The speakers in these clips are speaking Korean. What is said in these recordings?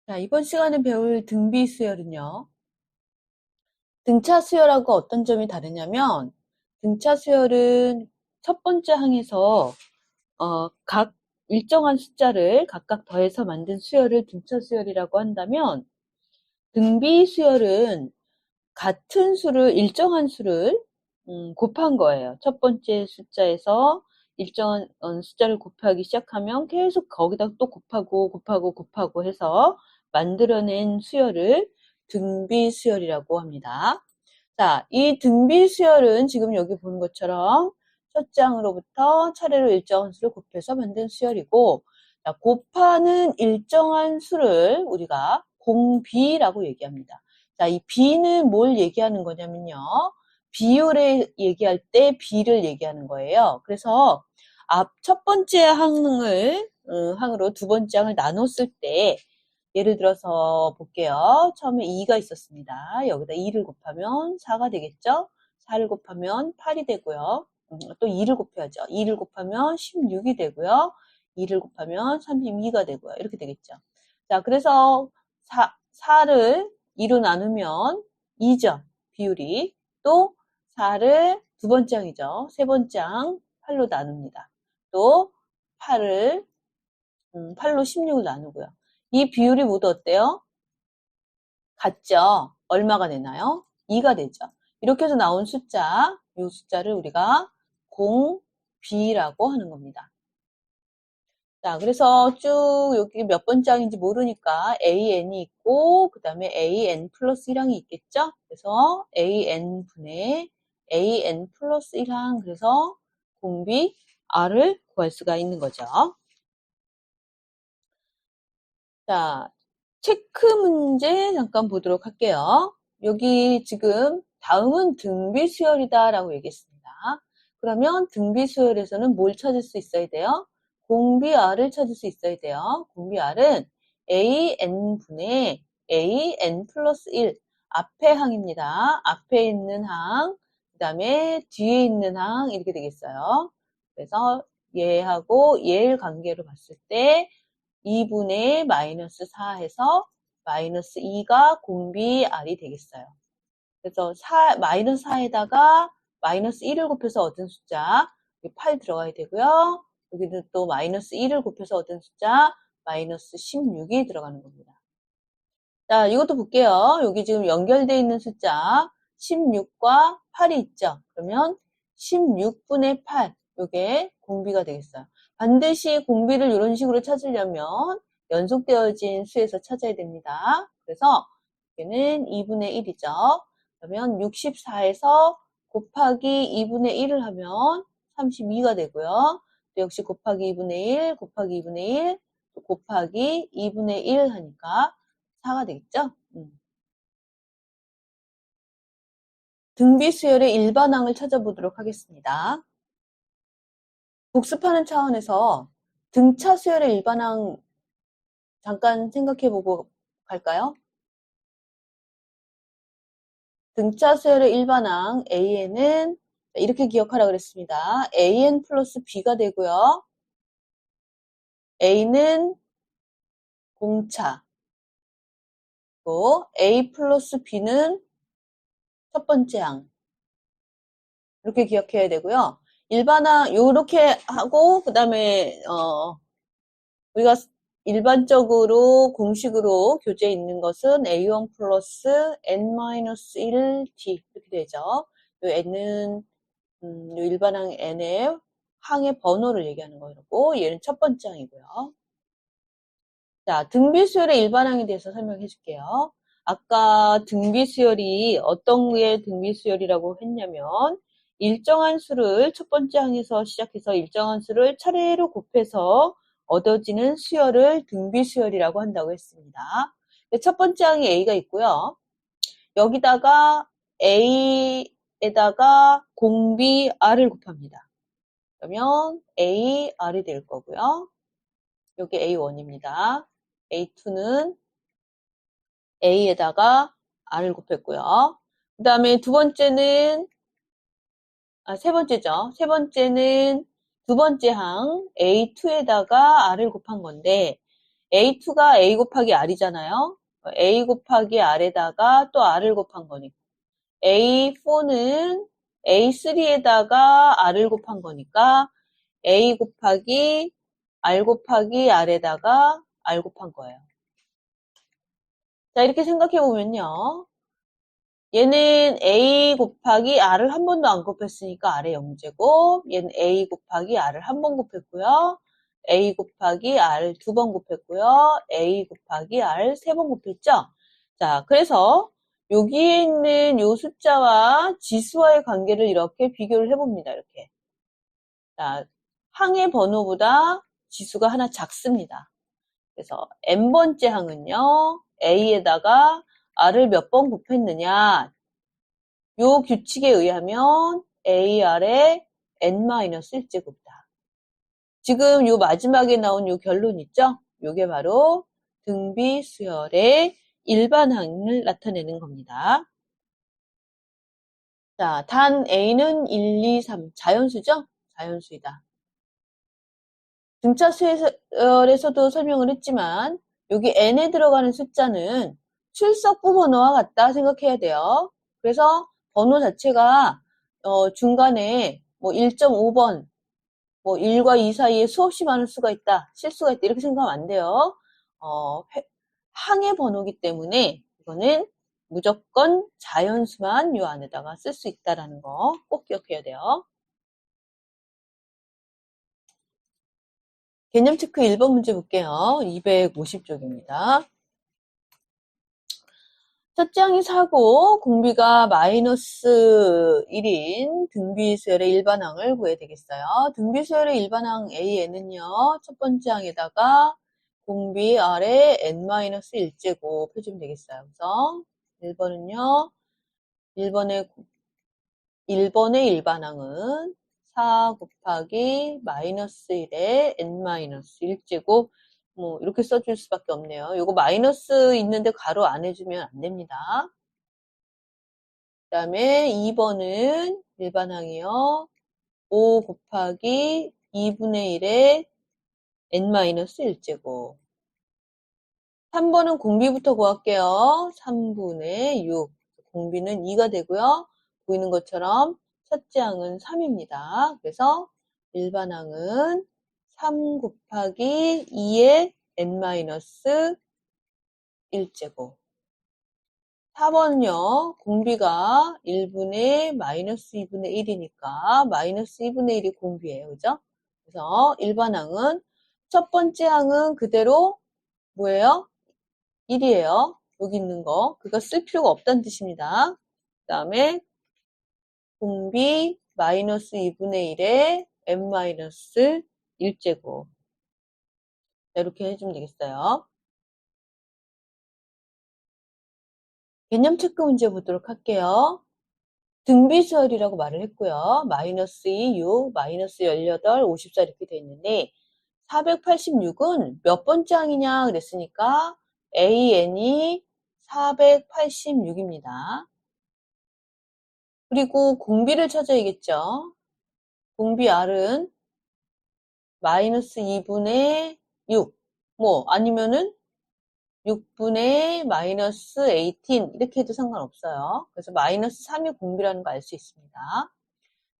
자, 이번 시간에 배울 등비 수열은요. 등차 수열하고 어떤 점이 다르냐면 등차 수열은 첫 번째 항에서 각 일정한 숫자를 각각 더해서 만든 수열을 등차 수열이라고 한다면 등비 수열은 같은 수를 일정한 수를 곱한 거예요. 첫 번째 숫자에서 일정한 숫자를 곱하기 시작하면 계속 거기다 또 곱하고 해서 만들어낸 수열을 등비 수열이라고 합니다. 자, 이 등비 수열은 지금 여기 보는 것처럼 첫 장으로부터 차례로 일정한 수를 곱해서 만든 수열이고, 자, 곱하는 일정한 수를 우리가 공비라고 얘기합니다. 자, 이 비는 뭘 얘기하는 거냐면요. 비율을 얘기할 때 비를 얘기하는 거예요. 그래서 첫 번째 항으로 두 번째 항을 나눴을 때 예를 들어서 볼게요. 처음에 2가 있었습니다. 여기다 2를 곱하면 4가 되겠죠? 4를 곱하면 8이 되고요. 또 2를 곱해야죠. 2를 곱하면 16이 되고요. 2를 곱하면 32가 되고요. 이렇게 되겠죠. 자, 그래서 4를 2로 나누면 2죠. 비율이. 또 4를 두 번째 항이죠. 세 번째 항 8로 나눕니다. 또 8로 16을 나누고요. 이 비율이 모두 어때요? 같죠? 얼마가 되나요? 2가 되죠. 이렇게 해서 나온 숫자, 이 숫자를 우리가 공비라고 하는 겁니다. 자, 그래서 쭉 여기 몇 번째 항인지 모르니까 AN이 있고, 그 다음에 AN 플러스 1항이 있겠죠? 그래서 AN분의 AN 플러스 1항, 그래서 공비 R을 구할 수가 있는 거죠. 자, 체크 문제 잠깐 보도록 할게요. 여기 지금 다음은 등비 수열이다 라고 얘기했습니다. 그러면 등비 수열에서는 뭘 찾을 수 있어야 돼요? 공비 R을 찾을 수 있어야 돼요. 공비 R은 AN분의 AN 플러스 1 앞에 항입니다. 앞에 있는 항, 그 다음에 뒤에 있는 항 이렇게 되겠어요. 그래서 얘하고 얘를 관계로 봤을 때 2분의 마이너스 4 해서 마이너스 2가 공비 R이 되겠어요. 그래서 마이너스 4에다가 마이너스 1을 곱해서 얻은 숫자 8 들어가야 되고요. 여기는 또 마이너스 1을 곱해서 얻은 숫자 마이너스 16이 들어가는 겁니다. 자, 이것도 볼게요. 여기 지금 연결되어 있는 숫자 16과 8이 있죠. 그러면 16분의 8, 이게 공비가 되겠어요. 반드시 공비를 이런 식으로 찾으려면 연속되어진 수에서 찾아야 됩니다. 그래서 얘는 2분의 1이죠. 그러면 64에서 곱하기 2분의 1을 하면 32가 되고요. 또 역시 곱하기 2분의 1, 곱하기 2분의 1, 곱하기 2분의 1 하니까 4가 되겠죠? 등비 수열의 일반항을 찾아보도록 하겠습니다. 복습하는 차원에서 등차 수열의 일반항 잠깐 생각해보고 갈까요? 등차 수열의 일반항 AN은 이렇게 기억하라 그랬습니다. AN 플러스 B가 되고요. A는 공차, 또 A 플러스 B는 첫 번째 항. 이렇게 기억해야 되고요. 일반항 요렇게 하고 그 다음에 우리가 일반적으로 공식으로 교재에 있는 것은 A1 플러스 N-1D 이렇게 되죠. 요 N은 요 일반항 N의 항의 번호를 얘기하는 거고 얘는 첫 번째 항이고요. 자, 등비수열의 일반항에 대해서 설명해 줄게요. 아까 등비수열이 어떤 게 등비수열이라고 했냐면 일정한 수를 첫 번째 항에서 시작해서 일정한 수를 차례로 곱해서 얻어지는 수열을 등비수열이라고 한다고 했습니다. 첫 번째 항에 A가 있고요. 여기다가 A에다가 공비 R을 곱합니다. 그러면 A, R이 될 거고요. 여기 A1입니다. A2는 A에다가 R을 곱했고요. 그 다음에 세 번째죠. 세 번째는 두 번째 항 A2에다가 R을 곱한 건데 A2가 A 곱하기 R이잖아요. A 곱하기 R에다가 또 R을 곱한 거니까. A4는 A3에다가 R을 곱한 거니까 A 곱하기 R 곱하기 R에다가 R 곱한 거예요. 자, 이렇게 생각해 보면요. 얘는 A 곱하기 R을 한 번도 안 곱했으니까 R의 0제곱. 얘는 A 곱하기 R을 한 번 곱했고요. A 곱하기 R 두 번 곱했고요. A 곱하기 R 세 번 곱했죠? 자, 그래서 여기에 있는 요 숫자와 지수와의 관계를 이렇게 비교를 해봅니다. 이렇게. 자, 항의 번호보다 지수가 하나 작습니다. 그래서 n번째 항은요. A에다가 R을 몇 번 곱했느냐. 요 규칙에 의하면 AR의 n-1제곱이다. 지금 요 마지막에 나온 요 결론 있죠? 요게 바로 등비 수열의 일반항을 나타내는 겁니다. 자, 단 A는 1, 2, 3 자연수죠? 자연수이다. 등차 수열에서도 설명을 했지만 여기 n에 들어가는 숫자는 출석부 번호와 같다 생각해야 돼요. 그래서 번호 자체가 중간에 뭐 1.5번, 뭐 1과 2 사이에 수없이 많을 수가 있다, 실수가 있다 이렇게 생각하면 안 돼요. 항의 번호기 때문에 이거는 무조건 자연수만 이 안에다가 쓸 수 있다라는 거 꼭 기억해야 돼요. 개념 체크 1번 문제 볼게요. 250쪽입니다. 첫째 항이 4고 공비가 마이너스 1인 등비수열의 일반항을 구해야 되겠어요. 등비수열의 일반항 AN은요. 첫 번째 항에다가 공비 R의 n-1제곱 해주면 되겠어요. 그래서 1번은요. 1번의 일반항은 4 곱하기 마이너스 1의 n-1제곱 뭐 이렇게 써줄 수밖에 없네요. 이거 마이너스 있는데 가로 안 해주면 안 됩니다. 그 다음에 2번은 일반항이요. 5 곱하기 2분의 1의 n-1제곱. 3번은 공비부터 구할게요. 3분의 6. 공비는 2가 되고요. 보이는 것처럼 첫째 항은 3입니다. 그래서 일반항은 3 곱하기 2의 n-1제곱. 4번은요. 공비가 1분의 마이너스 2분의 1이니까 마이너스 2분의 1이 공비예요. 그죠? 그래서 일반항은 첫 번째 항은 그대로 뭐예요? 1이에요. 여기 있는 거. 그거 쓸 필요가 없다는 뜻입니다. 그 다음에 공비 마이너스 2분의 1에 n-1제곱. 이렇게 해주면 되겠어요. 개념 체크 문제 보도록 할게요. 등비수열이라고 말을 했고요. 마이너스 2, 6, 마이너스 18, 54 이렇게 돼 있는데 486은 몇 번째 항이냐 그랬으니까 AN이 486입니다. 그리고 공비를 찾아야겠죠. 공비 R은 마이너스 2분의 6, 뭐 아니면은 6분의 마이너스 18 이렇게 해도 상관없어요. 그래서 마이너스 3이 공비라는 거 알 수 있습니다.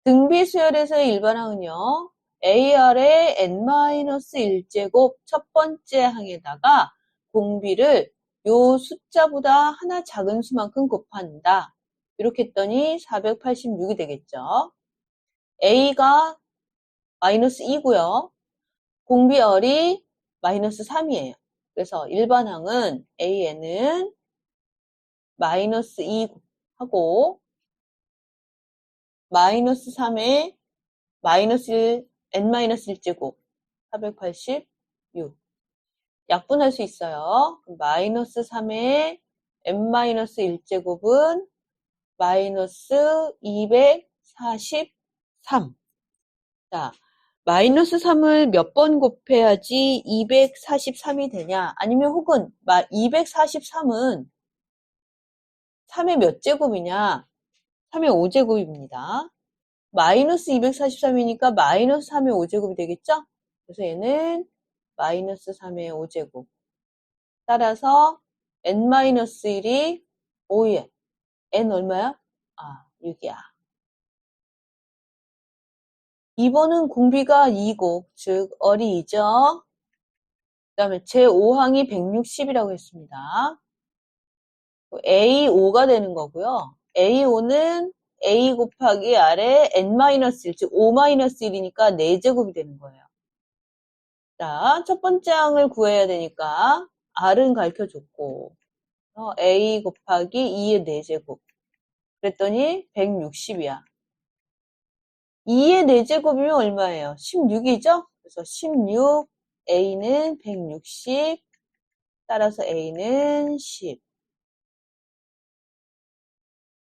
등비수열에서의 일반항은요. AR의 n-1제곱 첫 번째 항에다가 공비를 요 숫자보다 하나 작은 수만큼 곱한다. 이렇게 했더니 486이 되겠죠. A가 마이너스 2고요. 공비열이 마이너스 3이에요. 그래서 일반항은 AN은 마이너스 2 하고 마이너스 3에 마이너스 1, n-1제곱 486 약분할 수 있어요. 마이너스 3에 n-1제곱은 마이너스 243. 자, 마이너스 3을 몇 번 곱해야지 243이 되냐? 아니면 혹은 243은 3의 몇 제곱이냐? 3의 5제곱입니다. 마이너스 243이니까 마이너스 3의 5제곱이 되겠죠? 그래서 얘는 마이너스 3의 5제곱. 따라서 n-1이 5에 n 얼마야? 6이야. 2번은 공비가 2고 즉 어리 2죠. 그 다음에 제5항이 160이라고 했습니다. A5가 되는 거고요. A5는 A 곱하기 R의 n-1, 즉 5-1이니까 4제곱이 되는 거예요. 자, 첫 번째 항을 구해야 되니까 R은 가르쳐줬고 A 곱하기 2의 4제곱 그랬더니 160이야. 2의 4제곱이면 얼마예요? 16이죠? 그래서 16, A는 160, 따라서 A는 10.